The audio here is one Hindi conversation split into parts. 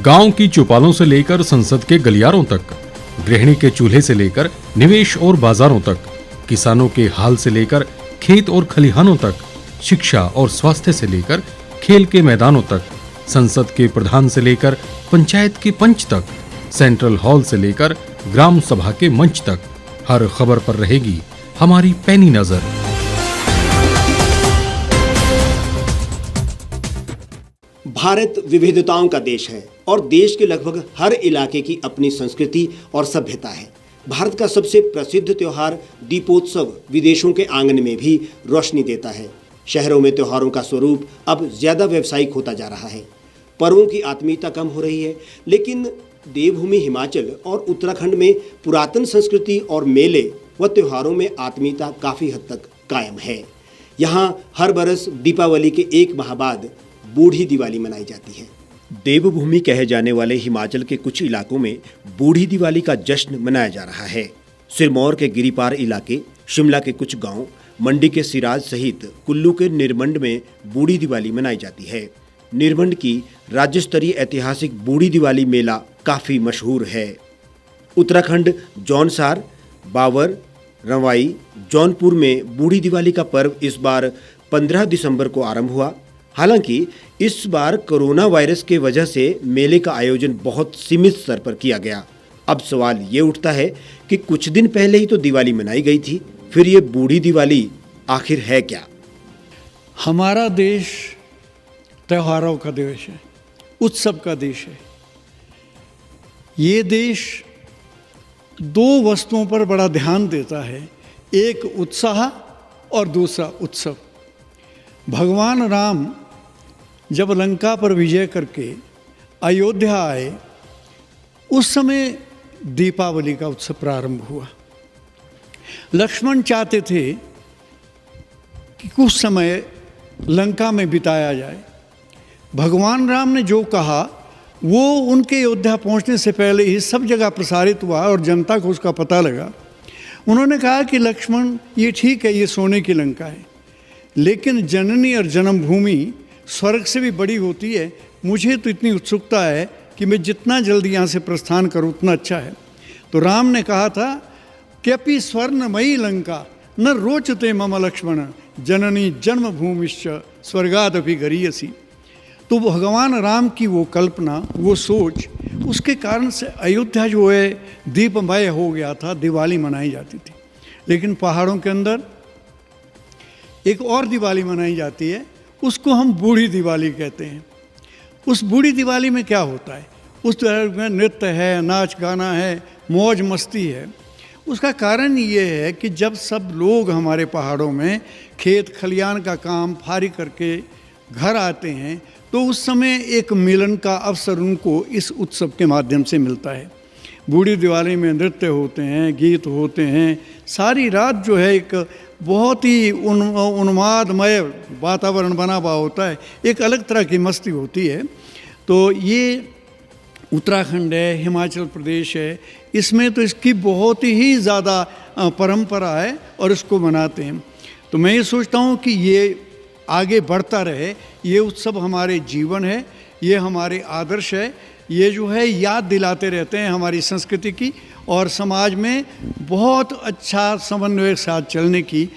गांव की चौपालों से लेकर संसद के गलियारों तक, गृहिणी के चूल्हे से लेकर निवेश और बाजारों तक, किसानों के हाल से लेकर खेत और खलिहानों तक, शिक्षा और स्वास्थ्य से लेकर खेल के मैदानों तक, संसद के प्रधान से लेकर पंचायत के पंच तक, सेंट्रल हॉल से लेकर ग्राम सभा के मंच तक, हर खबर पर रहेगी हमारी पैनी नजर। भारत विविधताओं का देश है और देश के लगभग हर इलाके की अपनी संस्कृति और सभ्यता है। भारत का सबसे प्रसिद्ध त्योहार दीपोत्सव विदेशों के आंगन में भी रोशनी देता है। शहरों में त्योहारों का स्वरूप अब ज्यादा व्यावसायिक होता जा रहा है। पर्वों की आत्मीयता कम हो रही है, लेकिन देवभूमि हिमाचल और उत्तराखंड में पुरातन संस्कृति और मेले व त्योहारों में आत्मीयता काफी हद तक कायम है। यहाँ हर बरस दीपावली के एक माह बाद बूढ़ी दिवाली मनाई जाती है। देवभूमि कहे जाने वाले हिमाचल के कुछ इलाकों में बूढ़ी दिवाली का जश्न मनाया जा रहा है। सिरमौर के गिरिपार इलाके, शिमला के कुछ गांव, मंडी के सिराज सहित कुल्लू के निरमंड में बूढ़ी दिवाली मनाई जाती है। निरमंड की राज्य स्तरीय ऐतिहासिक बूढ़ी दिवाली मेला काफी मशहूर है। उत्तराखंड जौनसार, बावर, रवाई, जौनपुर में बूढ़ी दिवाली का पर्व इस बार 15 दिसंबर को आरंभ हुआ। हालांकि इस बार कोरोना वायरस के वजह से मेले का आयोजन बहुत सीमित स्तर पर किया गया। अब सवाल ये उठता है कि कुछ दिन पहले ही तो दिवाली मनाई गई थी, फिर ये बूढ़ी दिवाली आखिर है क्या? हमारा देश त्योहारों का देश है, उत्सव का देश है। ये देश दो वस्तुओं पर बड़ा ध्यान देता है, एक उत्साह और दूसरा उत्सव। भगवान राम जब लंका पर विजय करके अयोध्या आए, उस समय दीपावली का उत्सव प्रारंभ हुआ। लक्ष्मण चाहते थे कि कुछ समय लंका में बिताया जाए। भगवान राम ने जो कहा वो उनके अयोध्या पहुंचने से पहले ही सब जगह प्रसारित हुआ और जनता को उसका पता लगा। उन्होंने कहा कि लक्ष्मण, ये ठीक है, ये सोने की लंका है, लेकिन जननी और जन्मभूमि स्वर्ग से भी बड़ी होती है। मुझे तो इतनी उत्सुकता है कि मैं जितना जल्दी यहाँ से प्रस्थान करूँ उतना अच्छा है। तो राम ने कहा था कि अपि स्वर्णमयी लंका न रोचते मम लक्ष्मण जननी जन्मभूमिश्च स्वर्गादपि गरीयसी। तो भगवान राम की वो कल्पना, वो सोच, उसके कारण से अयोध्या जो है दीपमय हो गया था, दिवाली मनाई जाती थी। लेकिन पहाड़ों के अंदर एक और दिवाली मनाई जाती है, उसको हम बूढ़ी दिवाली कहते हैं। उस बूढ़ी दिवाली में क्या होता है? उस तरह में नृत्य है, नाच गाना है, मौज मस्ती है। उसका कारण ये है कि जब सब लोग हमारे पहाड़ों में खेत खलियान का काम फारिग करके घर आते हैं, तो उस समय एक मिलन का अवसर उनको इस उत्सव के माध्यम से मिलता है। बूढ़ी दिवाली में नृत्य होते हैं, गीत होते हैं, सारी रात जो है एक बहुत ही उन्मादमय वातावरण बना हुआ होता है, एक अलग तरह की मस्ती होती है। तो ये उत्तराखंड है, हिमाचल प्रदेश है, इसमें तो इसकी बहुत ही ज़्यादा परंपरा है और इसको मनाते हैं। तो मैं ये सोचता हूँ कि ये आगे बढ़ता रहे। ये उत्सव हमारे जीवन है, ये हमारे आदर्श है, ये जो है याद दिलाते रहते हैं हमारी संस्कृति की और समाज में बहुत अच्छा समन्वय के साथ चलने की।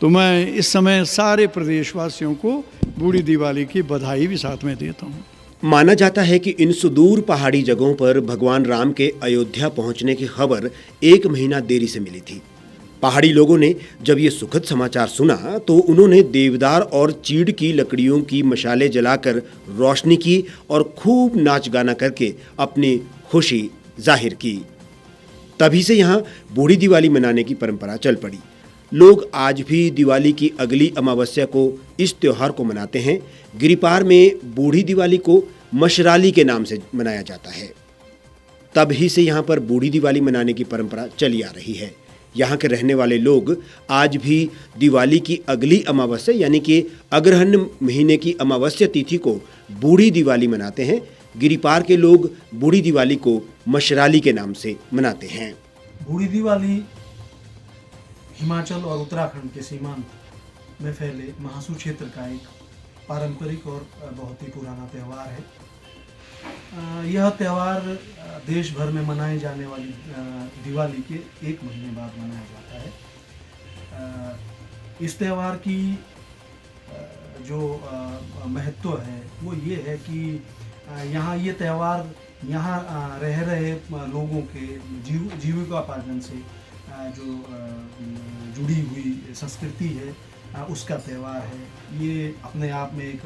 तो मैं इस समय सारे प्रदेशवासियों को बूढ़ी दिवाली की बधाई भी साथ में देता हूँ। माना जाता है कि इन सुदूर पहाड़ी जगहों पर भगवान राम के अयोध्या पहुंचने की खबर 1 महीना देरी से मिली थी। पहाड़ी लोगों ने जब ये सुखद समाचार सुना तो उन्होंने देवदार और चीड़ की लकड़ियों की मशालें जलाकर रोशनी की और खूब नाच गाना करके अपनी खुशी जाहिर की। तभी से यहाँ बूढ़ी दिवाली मनाने की परंपरा चल पड़ी। लोग आज भी दिवाली की अगली अमावस्या को इस त्योहार को मनाते हैं। गिरिपार में बूढ़ी दिवाली को मशराली के नाम से मनाया जाता है। तभी से यहाँ पर बूढ़ी दिवाली मनाने की परंपरा चली आ रही है। यहाँ के रहने वाले लोग आज भी दिवाली की अगली अमावस्या यानी कि अग्रहण महीने की अमावस्या तिथि को बूढ़ी दिवाली मनाते हैं। गिरिपार के लोग बूढ़ी दिवाली को मशराली के नाम से मनाते हैं। बूढ़ी दिवाली हिमाचल और उत्तराखंड के सीमांत में फैले महासू क्षेत्र का एक पारंपरिक और बहुत ही पुराना त्यौहार है। यह त्यौहार देश भर में मनाई जाने वाली दिवाली के 1 महीने बाद मनाया जाता है। इस त्यौहार की जो महत्व है वो ये है कि यहाँ ये त्यौहार यहाँ रह रहे लोगों के जीविकोपार्जन से जो जुड़ी हुई संस्कृति है उसका त्यौहार है। ये अपने आप में एक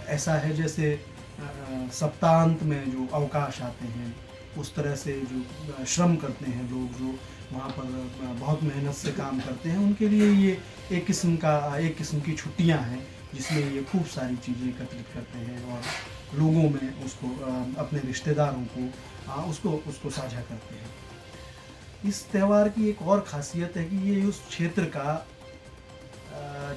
ऐसा है जैसे सप्ताहांत में जो अवकाश आते हैं उस तरह से जो श्रम करते हैं लोग, जो वहाँ पर बहुत मेहनत से काम करते हैं, उनके लिए ये एक किस्म की छुट्टियाँ हैं जिसमें ये खूब सारी चीज़ें एकत्रित करते हैं और लोगों में उसको अपने रिश्तेदारों को उसको साझा करते हैं। इस त्यौहार की एक और ख़ासियत है कि ये उस क्षेत्र का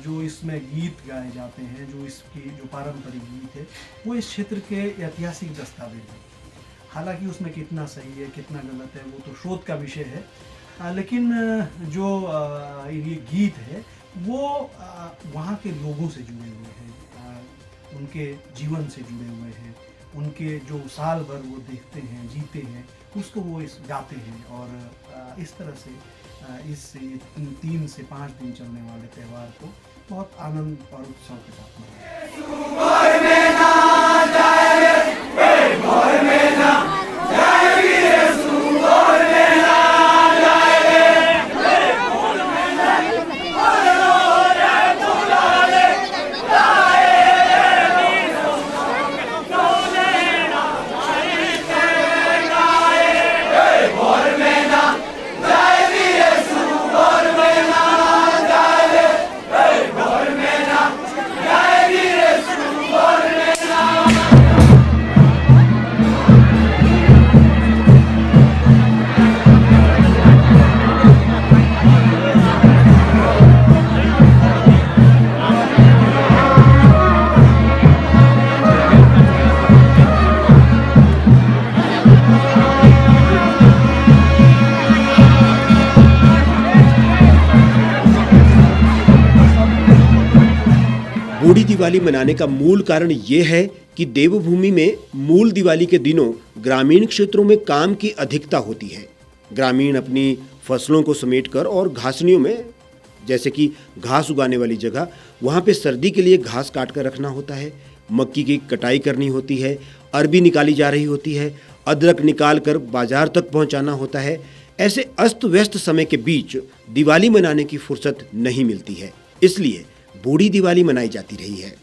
जो इसमें गीत गाए जाते हैं, जो इसकी जो पारंपरिक गीत है वो इस क्षेत्र के ऐतिहासिक दस्तावेज हैं। हालांकि उसमें कितना सही है कितना गलत है वो तो शोध का विषय है, लेकिन जो ये गीत है वो वहाँ के लोगों से जुड़े हुए हैं, उनके जीवन से जुड़े हुए हैं, उनके जो साल भर वो देखते हैं जीते हैं उसको वो गाते हैं। और इस तरह से इस 3 से 5 दिन चलने वाले त्यौहार को बहुत आनंद और उत्सव के साथ मनाया। बूढ़ी दिवाली मनाने का मूल कारण ये है कि देवभूमि में मूल दिवाली के दिनों ग्रामीण क्षेत्रों में काम की अधिकता होती है। ग्रामीण अपनी फसलों को समेटकर और घासनियों में, जैसे कि घास उगाने वाली जगह, वहाँ पे सर्दी के लिए घास काट कर रखना होता है, मक्की की कटाई करनी होती है, अरबी निकाली जा रही होती है, अदरक निकाल कर बाजार तक पहुँचाना होता है। ऐसे अस्त व्यस्त समय के बीच दिवाली मनाने की फुर्सत नहीं मिलती है, इसलिए बूढ़ी दिवाली मनाई जाती रही है।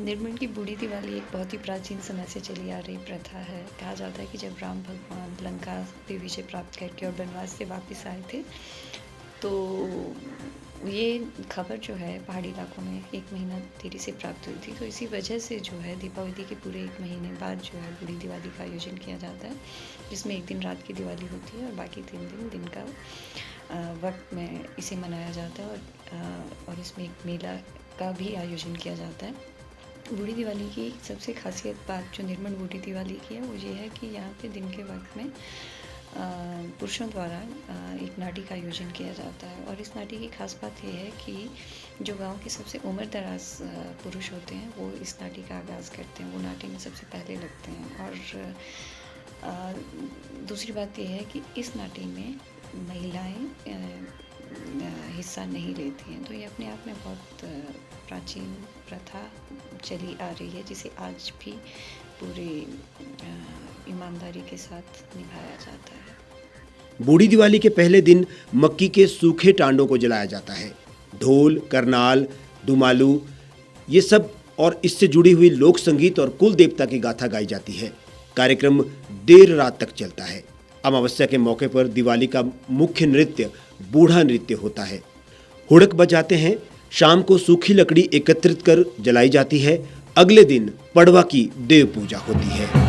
निर्मल की बूढ़ी दिवाली एक बहुत ही प्राचीन समय से चली आ रही प्रथा है। कहा जाता है कि जब राम भगवान लंका पे विजय प्राप्त करके और वनवास से वापस आए थे तो ये खबर जो है पहाड़ी इलाकों में 1 महीना देरी से प्राप्त हुई थी। तो इसी वजह से जो है दीपावली के पूरे 1 महीने बाद जो है बूढ़ी दिवाली का आयोजन किया जाता है, जिसमें 1 दिन रात की दिवाली होती है और बाकी 3 दिन का वक्त में इसे मनाया जाता है और इसमें एक मेला का भी आयोजन किया जाता है। बूढ़ी दिवाली की सबसे खासियत बात जो निर्मल बूढ़ी दिवाली की है वो ये है कि यहाँ पे दिन के वक्त में पुरुषों द्वारा एक नाटी का आयोजन किया जाता है। और इस नाटी की खास बात यह है कि जो गांव के सबसे उम्र दराज पुरुष होते हैं वो इस नाटी का आगाज़ करते हैं, वो नाटी में सबसे पहले लगते हैं। और दूसरी बात यह है कि इस नाटी में महिलाएं हिस्सा नहीं लेती हैं। तो ये अपने आप में बहुत प्राचीन प्रथा चली आ रही है जिसे आज भी पूरी ईमानदारी के साथ निभाया जाता है। बूढ़ी दिवाली के पहले दिन मक्की के सूखे टांडों को जलाया जाता है। ढोल, करनाल, दुमालू, ये सब और इससे जुड़ी हुई लोक संगीत और कुल देवता की गाथा गाई जाती है। कार्यक्रम देर रात तक चलता है। अमावस्या के मौके पर दिवाली का मुख्य नृत्य बूढ़ा नृत्य होता है। हुड़क बजाते हैं। शाम को सूखी लकड़ी एकत्रित कर जलाई जाती है। अगले दिन पड़वा की देव पूजा होती है।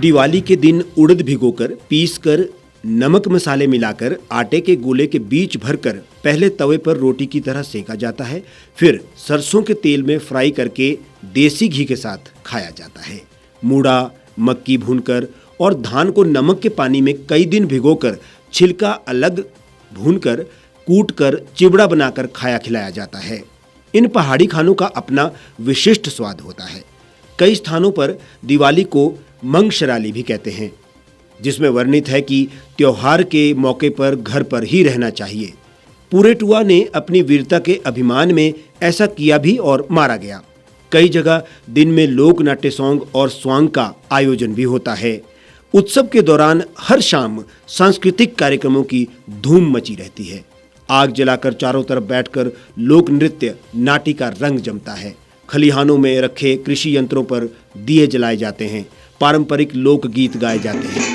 दिवाली के दिन उड़द भिगोकर पीसकर नमक मसाले मिलाकर आटे के गोले के बीच भरकर पहले तवे पर रोटी की तरह सेका जाता है, फिर सरसों के तेल में फ्राई करके देसी घी के साथ खाया जाता है। मूड़ा, मक्की भूनकर और धान को नमक के पानी में कई दिन भिगोकर छिलका अलग भूनकर कूटकर चिवड़ा बनाकर खाया खिलाया जाता है। इन पहाड़ी खानों का अपना विशिष्ट स्वाद होता है। कई स्थानों पर दिवाली को मंगशराली भी कहते हैं, जिसमें वर्णित है कि त्योहार के मौके पर घर पर ही रहना चाहिए। पूरेटुआ ने अपनी वीरता के अभिमान में ऐसा किया भी और मारा गया। कई जगह दिन में लोक नाट्य सॉन्ग और स्वांग का आयोजन भी होता है। उत्सव के दौरान हर शाम सांस्कृतिक कार्यक्रमों की धूम मची रहती है। आग जलाकर चारों तरफ बैठकर लोक नृत्य नाटी का रंग जमता है। खलिहानों में रखे कृषि यंत्रों पर दिए जलाए जाते हैं। पारंपरिक लोकगीत गाए जाते हैं।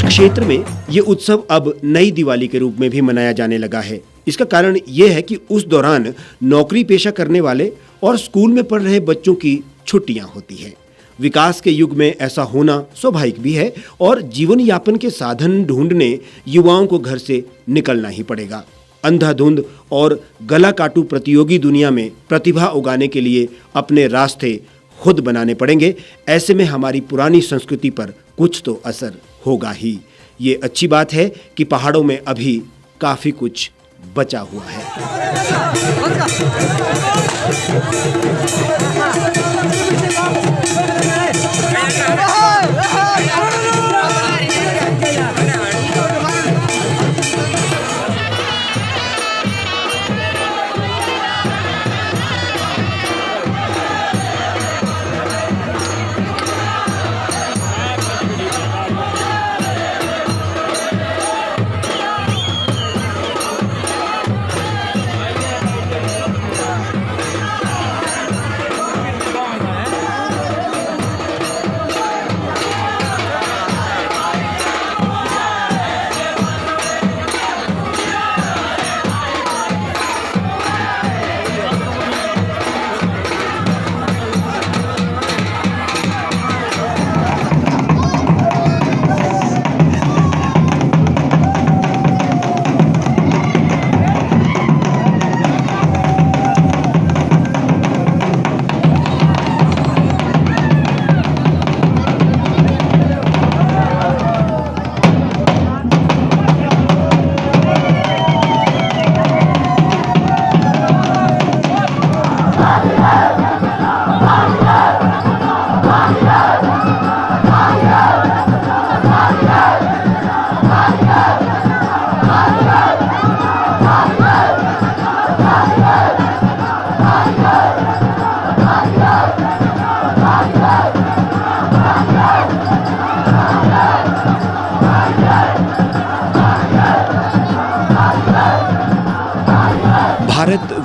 क्षेत्र में ये उत्सव अब नई दिवाली के रूप में भी मनाया जाने लगा है। इसका कारण ये है कि उस दौरान नौकरी पेशा करने वाले और स्कूल में पढ़ रहे बच्चों की छुट्टियां होती हैं। विकास के युग में ऐसा होना स्वाभाविक भी है और जीवन यापन के साधन ढूंढने युवाओं को घर से निकलना ही पड़ेगा। अंधाधुंध और गला काटू प्रतियोगी दुनिया में प्रतिभा उगाने के लिए अपने रास्ते खुद बनाने पड़ेंगे। ऐसे में हमारी पुरानी संस्कृति पर कुछ तो असर होगा ही। ये अच्छी बात है कि पहाड़ों में अभी काफी कुछ बचा हुआ है।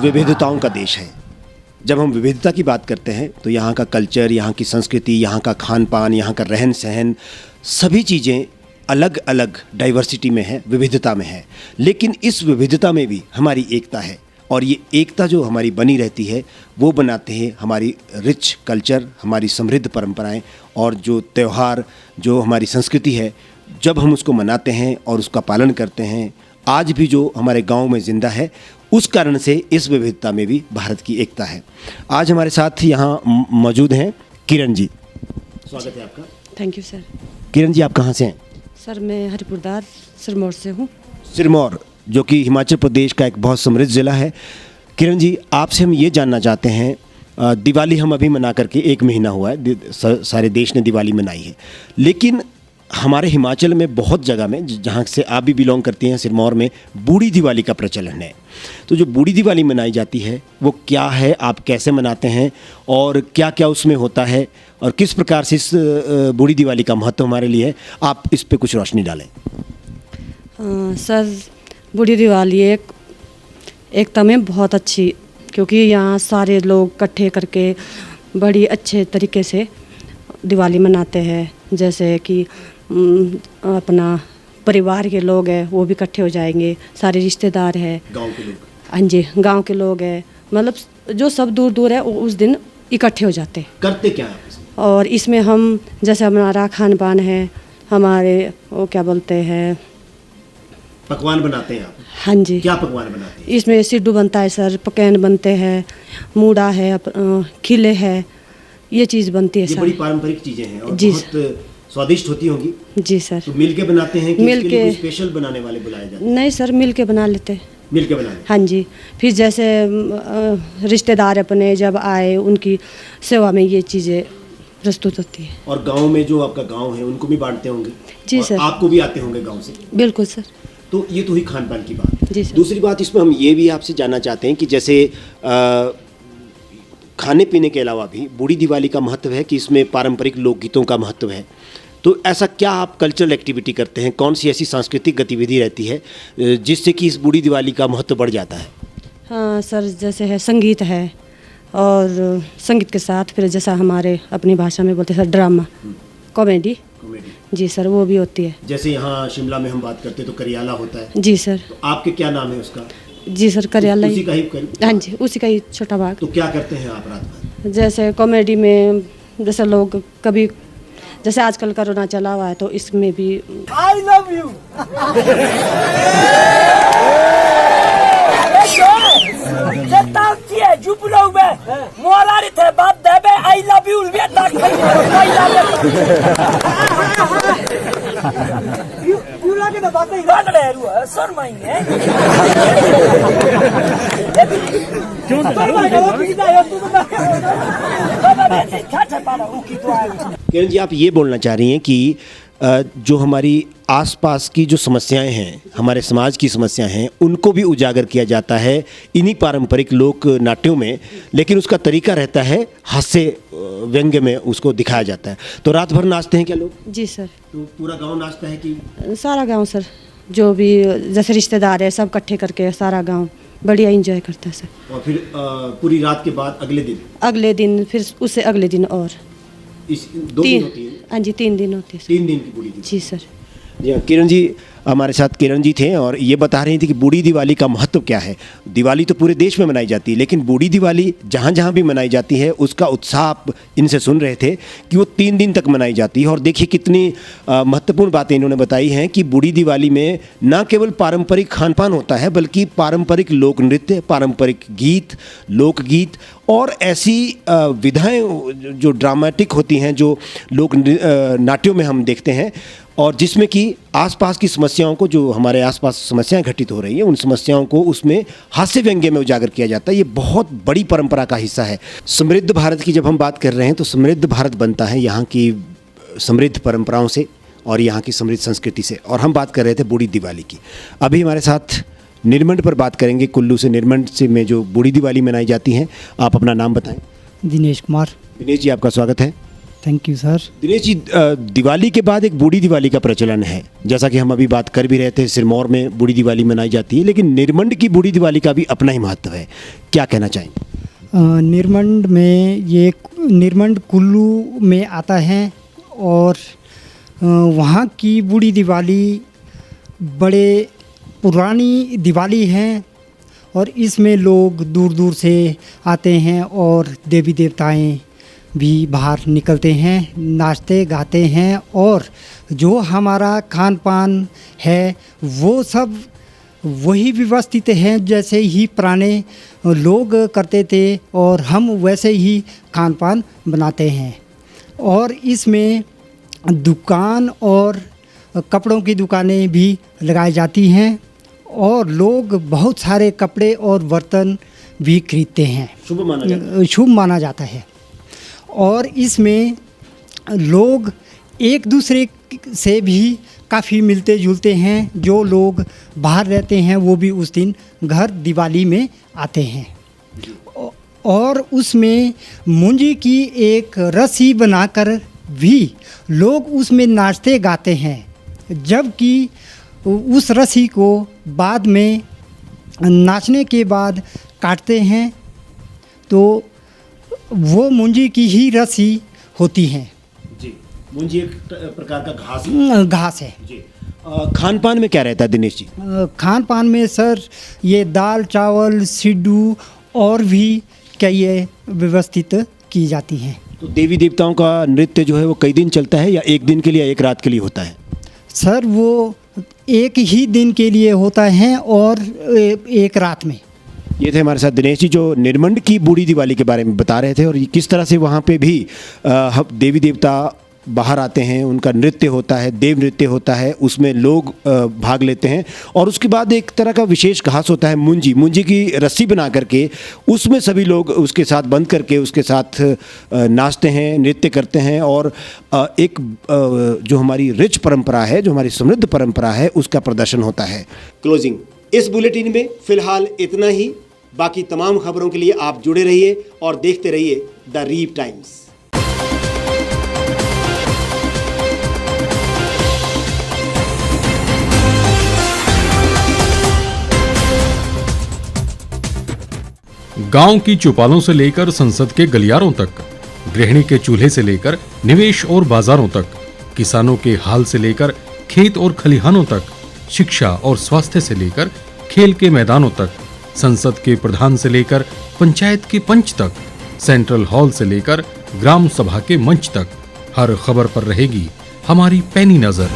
विविधताओं का देश है। जब हम विविधता की बात करते हैं तो यहाँ का कल्चर, यहाँ की संस्कृति, यहाँ का खान पान, यहाँ का रहन सहन, सभी चीज़ें अलग अलग डाइवर्सिटी में है, विविधता में है। लेकिन इस विविधता में भी हमारी एकता है, और ये एकता जो हमारी बनी रहती है वो बनाते हैं हमारी रिच कल्चर, हमारी समृद्ध परंपराएं, और जो त्यौहार, जो हमारी संस्कृति है, जब हम उसको मनाते हैं और उसका पालन करते हैं, आज भी जो हमारे गांव में ज़िंदा है, उस कारण से इस विविधता में भी भारत की एकता है। आज हमारे साथ यहाँ मौजूद हैं किरण जी। स्वागत है आपका। Thank you sir. Kiran ji, आप कहाँ से हैं? सर मैं हरिपुरदार सिरमौर से हूँ। सिरमौर, जो कि हिमाचल प्रदेश का एक बहुत समृद्ध ज़िला है। किरण जी, आपसे हम ये जानना चाहते हैं, दिवाली हम अभी मना करके 1 महीना हुआ है, सारे देश ने दिवाली मनाई है, लेकिन हमारे हिमाचल में बहुत जगह में, जहाँ से आप भी बिलोंग करती हैं, सिरमौर में बूढ़ी दिवाली का प्रचलन है। तो जो बूढ़ी दिवाली मनाई जाती है वो क्या है, आप कैसे मनाते हैं, और क्या क्या उसमें होता है, और किस प्रकार से इस बूढ़ी दिवाली का महत्व हमारे लिए है, आप इस पे कुछ रोशनी डालें। सर बूढ़ी दिवाली एकता में बहुत अच्छी, क्योंकि यहाँ सारे लोग इकट्ठे करके बड़ी अच्छे तरीके से दिवाली मनाते हैं। जैसे कि अपना परिवार के लोग हैं वो भी इकट्ठे हो जाएंगे, सारे रिश्तेदार हैं, गांव के लोग, हाँ जी गांव के लोग हैं, मतलब जो सब दूर दूर है वो उस दिन इकट्ठे हो जाते हैं। करते क्या है इसमें? और इसमें हम जैसे हमारा खान पान है, हमारे वो क्या बोलते हैं, पकवान बनाते हैं आप? हाँ जी। क्या पकवान बनाते हैं? इसमें सिड्डू बनता है सर, पकैन बनते हैं, मूड़ा है, खिले है, ये चीज़ बनती है ये सर। बड़ी पारंपरिक चीज़ें हैं और जी बहुत स्वादिष्ट होती होंगी। जी सर। तो मिल के बनाते हैं कि मिल इसके लिए के- कोई स्पेशल बनाने वाले बुलाए जाते हैं? नहीं सर, मिल के बना लेते हैं। मिल के बनाने। हाँ जी। फिर जैसे रिश्तेदार अपने जब आए, उनकी सेवा में ये चीज़ें प्रस्तुत होती है। और गांव में जो आपका गांव है उनको भी बांटते होंगे? जी और सर। आपको भी आते होंगे गांव से? बिल्कुल सर। तो ये तो हुई खान पान की बात। जी सर। दूसरी बात इसमें हम ये भी आपसे जानना चाहते हैं कि जैसे खाने पीने के अलावा भी बूढ़ी दिवाली का महत्व है कि इसमें पारंपरिक लोकगीतों का महत्व है। तो ऐसा क्या आप कल्चरल एक्टिविटी करते हैं, कौन सी ऐसी सांस्कृतिक गतिविधि रहती है जिससे कि इस बूढ़ी दिवाली का महत्व बढ़ जाता है? हाँ सर, जैसे है संगीत है, और संगीत के साथ फिर जैसा हमारे अपनी भाषा में बोलते हैं सर ड्रामा, कॉमेडी। कॉमेडी। जी सर, वो भी होती है। जैसे यहाँ शिमला में हम बात करते हैं तो करियाला होता है। जी सर। तो आपके क्या नाम है उसका? जी सर, करियाला उसी ही। का ही हाँ जी, उसी का ही छोटा भाग। तो क्या करते हैं आप रात भर? जैसे कॉमेडी में जैसे लोग कभी, जैसे आजकल कोरोना चला हुआ है तो इसमें भी I love you. Zetantie jubloube. Moarari the bab debe I love you ve tak I love you. You like the bab ei rat rahe ru sir mai hai. क्यों किरण जी, आप ये बोलना चाह रही हैं कि जो हमारी आसपास की जो समस्याएं हैं, हमारे समाज की समस्याएं हैं, उनको भी उजागर किया जाता है इन्हीं पारंपरिक लोक नाट्यों में, लेकिन उसका तरीका रहता है हास्य व्यंग्य में उसको दिखाया जाता है। तो रात भर नाचते हैं क्या लोग? जी सर, तो पूरा गांव नाचता है कि? सारा गांव सर, जो भी जैसे रिश्तेदार है सब इकट्ठे करके सारा गांव बढ़िया एंजॉय करता है सर। और फिर पूरी रात के बाद अगले दिन फिर उससे अगले दिन और इस 2 दिन होती है? हाँ जी, 3 दिन होते हैं सर। 3 दिन की बूढ़ी जी सर। जी हाँ, किरण जी हमारे साथ किरण जी थे और ये बता रही थी कि बूढ़ी दिवाली का महत्व क्या है। दिवाली तो पूरे देश में मनाई जाती है, लेकिन बूढ़ी दिवाली जहाँ जहाँ भी मनाई जाती है उसका उत्साह आप इनसे सुन रहे थे कि वो 3 दिन तक मनाई जाती है। और देखिए कितनी महत्वपूर्ण बातें इन्होंने बताई हैं कि बूढ़ी दिवाली में न केवल पारंपरिक खान पान होता है, बल्कि पारंपरिक लोक नृत्य, पारंपरिक गीत, लोकगीत और ऐसी विधाएं जो ड्रामेटिक होती हैं, जो लोक नाट्यों में हम देखते हैं, और जिसमें कि आसपास की समस्याओं को, जो हमारे आसपास समस्याएं घटित हो रही हैं, उन समस्याओं को उसमें हास्य व्यंग्य में उजागर किया जाता है। ये बहुत बड़ी परंपरा का हिस्सा है। समृद्ध भारत की जब हम बात कर रहे हैं तो समृद्ध भारत बनता है यहाँ की समृद्ध परंपराओं से और यहाँ की समृद्ध संस्कृति से। और हम बात कर रहे थे बूढ़ी दिवाली की। अभी हमारे साथ निरमंड पर बात करेंगे, कुल्लू से, निरमंड से में जो बूढ़ी दिवाली मनाई जाती है। आप अपना नाम बताएं। दिनेश कुमार। दिनेश जी, आपका स्वागत है। Thank you sir. Dinesh ji, Diwali के बाद एक बूढ़ी दिवाली का प्रचलन है, जैसा कि हम अभी बात कर भी रहे थे। सिरमौर में बूढ़ी दिवाली मनाई जाती है, लेकिन निरमंड की बूढ़ी दिवाली का भी अपना ही महत्व है। क्या कहना चाहेंगे? निरमंड में ये निरमंड कुल्लू में आता है और वहाँ की बूढ़ी दिवाली बड़े पुरानी दिवाली है और इसमें लोग दूर दूर से आते हैं और देवी देवताएं भी बाहर निकलते हैं, नाचते गाते हैं और जो हमारा खान पान है वो सब वही व्यवस्थित हैं जैसे ही पुराने लोग करते थे और हम वैसे ही खान पान बनाते हैं। और इसमें दुकान और कपड़ों की दुकानें भी लगाई जाती हैं और लोग बहुत सारे कपड़े और बर्तन भी खरीदते हैं। शुभ माना जाता है। और इसमें लोग एक दूसरे से भी काफ़ी मिलते जुलते हैं। जो लोग बाहर रहते हैं वो भी उस दिन घर दिवाली में आते हैं और उसमें मूंजी की एक रस्सी बनाकर भी लोग उसमें नाचते गाते हैं, जबकि उस रस्सी को बाद में नाचने के बाद काटते हैं तो वो मूंजी की ही रस्सी होती है। जी, मूंजी एक प्रकार का घास है। जी। खान पान में क्या रहता है दिनेश जी? खान पान में सर ये दाल चावल सिड्डू और भी कई व्यवस्थित की जाती हैं। तो देवी देवताओं का नृत्य जो है वो कई दिन चलता है या एक दिन के लिए, एक रात के लिए होता है? सर वो एक ही दिन के लिए होता है और एक रात में। ये थे हमारे साथ दिनेश जी, जो निरमंड की बूढ़ी दिवाली के बारे में बता रहे थे और किस तरह से वहाँ पे भी देवी देवता बाहर आते हैं, उनका नृत्य होता है, देव नृत्य होता है, उसमें लोग भाग लेते हैं। और उसके बाद एक तरह का विशेष घास होता है मूंजी की रस्सी बना करके उसमें सभी लोग उसके साथ बंद करके उसके साथ नाचते हैं, नृत्य करते हैं और एक जो हमारी रिच परंपरा है, जो हमारी समृद्ध परंपरा है, उसका प्रदर्शन होता है। क्लोजिंग इस बुलेटिन में फिलहाल इतना ही। बाकी तमाम खबरों के लिए आप जुड़े रहिए और देखते रहिए द रीव टाइम्स। गांव की चौपालों से लेकर संसद के गलियारों तक, गृहिणी के चूल्हे से लेकर निवेश और बाजारों तक, किसानों के हाल से लेकर खेत और खलिहानों तक, शिक्षा और स्वास्थ्य से लेकर खेल के मैदानों तक, संसद के प्रधान से लेकर पंचायत के पंच तक, सेंट्रल हॉल से लेकर ग्राम सभा के मंच तक, हर खबर पर रहेगी हमारी पैनी नजर।